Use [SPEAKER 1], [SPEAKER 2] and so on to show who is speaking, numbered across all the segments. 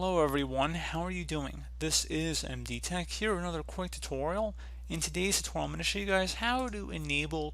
[SPEAKER 1] Hello everyone, how are you doing? This is MD Tech here with another quick tutorial. In today's tutorial, I'm going to show you guys how to enable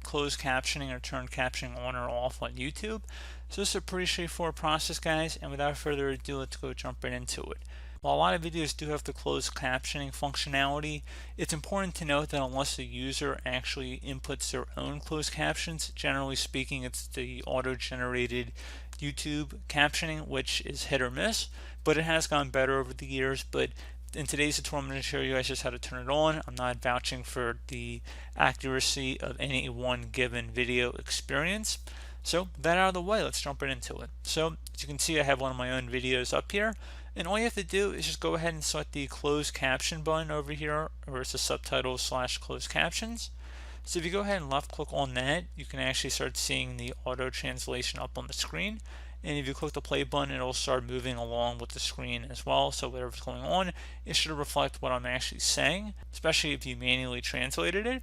[SPEAKER 1] closed captioning or turn captioning on or off on YouTube. So this is a pretty straightforward process, guys, and without further ado, let's go jump right into it. While a lot of videos do have the closed captioning functionality, it's important to note that unless the user actually inputs their own closed captions, generally speaking, it's the auto-generated YouTube captioning, which is hit or miss, but it has gotten better over the years. But in today's tutorial, I'm going to show you guys just how to turn it on. I'm not vouching for the accuracy of any one given video experience. So that out of the way, let's jump right into it. So as you can see, I have one of my own videos up here, and all you have to do is just go ahead and select the closed caption button over here, or it's the subtitles / closed captions. So if you go ahead and left click on that, you can actually start seeing the auto translation up on the screen. And if you click the play button, it'll start moving along with the screen as well. So whatever's going on, it should reflect what I'm actually saying, especially if you manually translated it.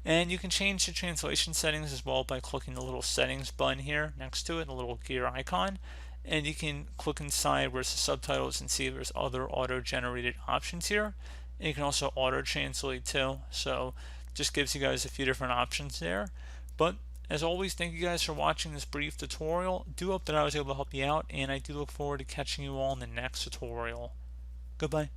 [SPEAKER 1] And you can change the translation settings as well by clicking the little settings button here next to it, the little gear icon. And you can click inside where it's the subtitles and see there's other auto-generated options here. And you can also auto-translate too. So just gives you guys a few different options there. But as always, thank you guys for watching this brief tutorial. Do hope that I was able to help you out, and I do look forward to catching you all in the next tutorial. Goodbye.